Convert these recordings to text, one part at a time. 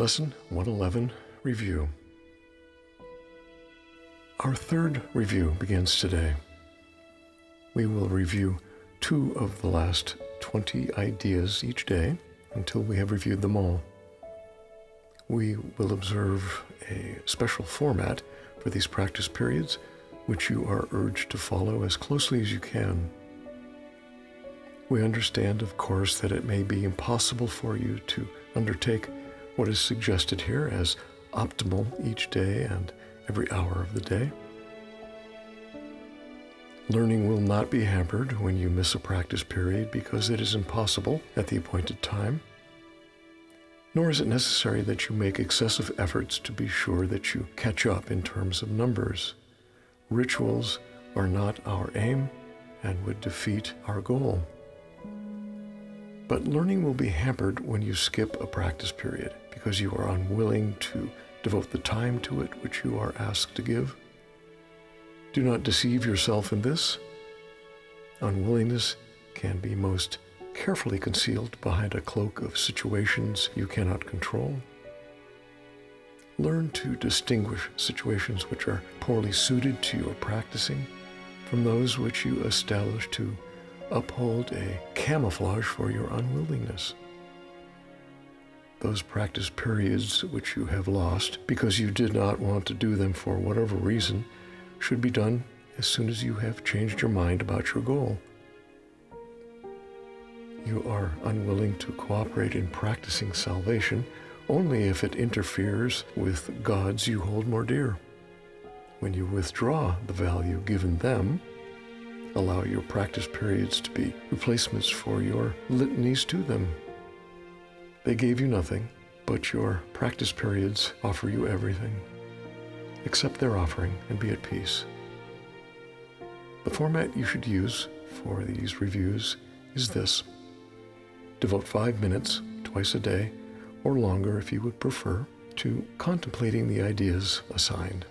Lesson 111, Review. Our third review begins today. We will review 2 of the last 20 ideas each day until we have reviewed them all. We will observe a special format for these practice periods, which you are urged to follow as closely as you can. We understand, of course, that it may be impossible for you to undertake what is suggested here as optimal each day and every hour of the day. Learning will not be hampered when you miss a practice period because it is impossible at the appointed time. Nor is it necessary that you make excessive efforts to be sure that you catch up in terms of numbers. Rituals are not our aim and would defeat our goal. But learning will be hampered when you skip a practice period because you are unwilling to devote the time to it which you are asked to give. Do not deceive yourself in this. Unwillingness can be most carefully concealed behind a cloak of situations you cannot control. Learn to distinguish situations which are poorly suited to your practicing from those which you establish to uphold a camouflage for your unwillingness. Those practice periods which you have lost because you did not want to do them for whatever reason should be done as soon as you have changed your mind about your goal. You are unwilling to cooperate in practicing salvation only if it interferes with gods you hold more dear. When you withdraw the value given them, allow your practice periods to be replacements for your litanies to them. They gave you nothing, but your practice periods offer you everything. Accept their offering and be at peace. The format you should use for these reviews is this. Devote 5 minutes twice a day, or longer if you would prefer, to contemplating the ideas assigned.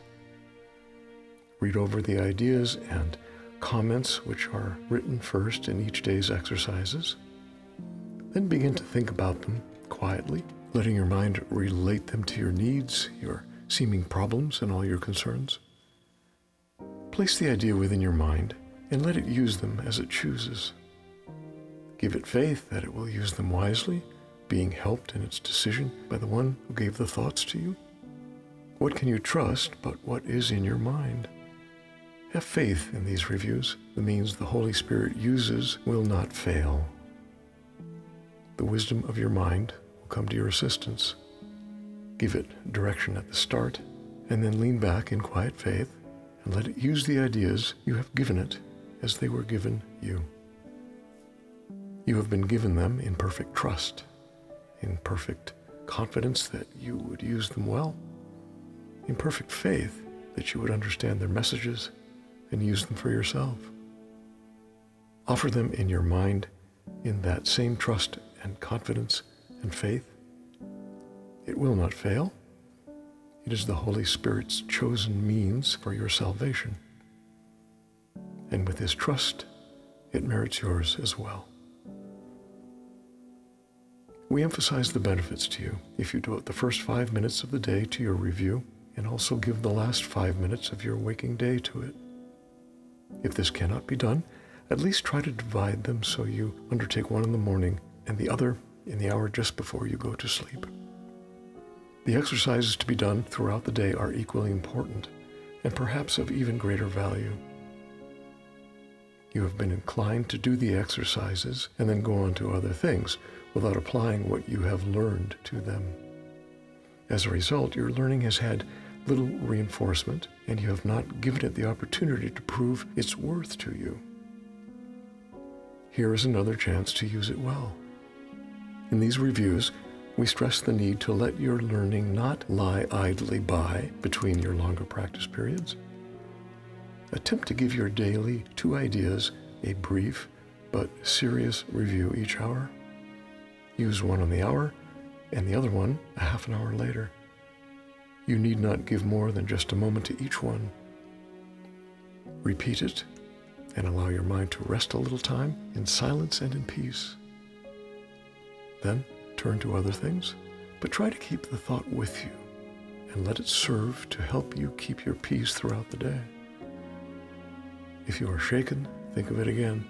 Read over the ideas and comments which are written first in each day's exercises. Then begin to think about them quietly, letting your mind relate them to your needs, your seeming problems, and all your concerns. Place the idea within your mind and let it use them as it chooses. Give it faith that it will use them wisely, being helped in its decision by the one who gave the thoughts to you. What can you trust but what is in your mind? Have faith in these reviews. The means the Holy Spirit uses will not fail. The wisdom of your mind will come to your assistance. Give it direction at the start, and then lean back in quiet faith and let it use the ideas you have given it as they were given you. You have been given them in perfect trust, in perfect confidence that you would use them well, in perfect faith that you would understand their messages and use them for yourself. Offer them in your mind in that same trust and confidence and faith. It will not fail. It is the Holy Spirit's chosen means for your salvation. And with His trust, it merits yours as well. We emphasize the benefits to you if you devote the first 5 minutes of the day to your review and also give the last 5 minutes of your waking day to it. If this cannot be done, at least try to divide them so you undertake one in the morning and the other in the hour just before you go to sleep. The exercises to be done throughout the day are equally important and perhaps of even greater value. You have been inclined to do the exercises and then go on to other things without applying what you have learned to them. As a result, your learning has had little reinforcement, and you have not given it the opportunity to prove its worth to you. Here is another chance to use it well. In these reviews, we stress the need to let your learning not lie idly by between your longer practice periods. Attempt to give your daily 2 ideas a brief but serious review each hour. Use one on the hour and the other one a half an hour later. You need not give more than just a moment to each one. Repeat it and allow your mind to rest a little time in silence and in peace. Then turn to other things But try to keep the thought with you and let it serve to help you keep your peace throughout the day. If you are shaken, think of it again.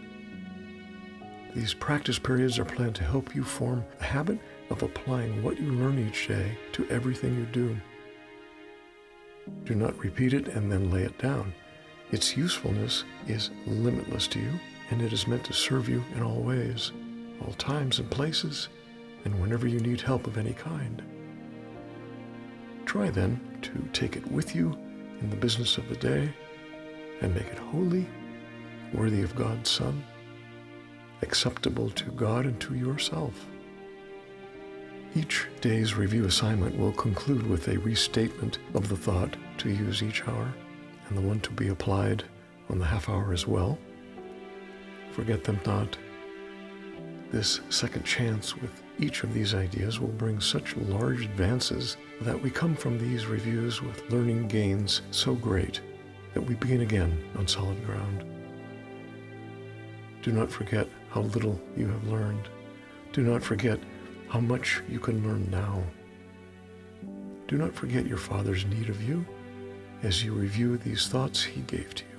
These practice periods are planned to help you form the habit of applying what you learn each day to everything you do. Do not repeat it and then lay it down. Its usefulness is limitless to you, and it is meant to serve you in all ways, all times and places, and whenever you need help of any kind. Try then to take it with you in the business of the day and make it holy, worthy of God's Son, acceptable to God and to yourself. Each day's review assignment will conclude with a restatement of the thought to use each hour, and the one to be applied on the half hour as well. Forget them not. This second chance with each of these ideas will bring such large advances that we come from these reviews with learning gains so great that we begin again on solid ground. Do not forget how little you have learned. Do not forget how much you can learn now. Do not forget your Father's need of you as you review these thoughts He gave to you.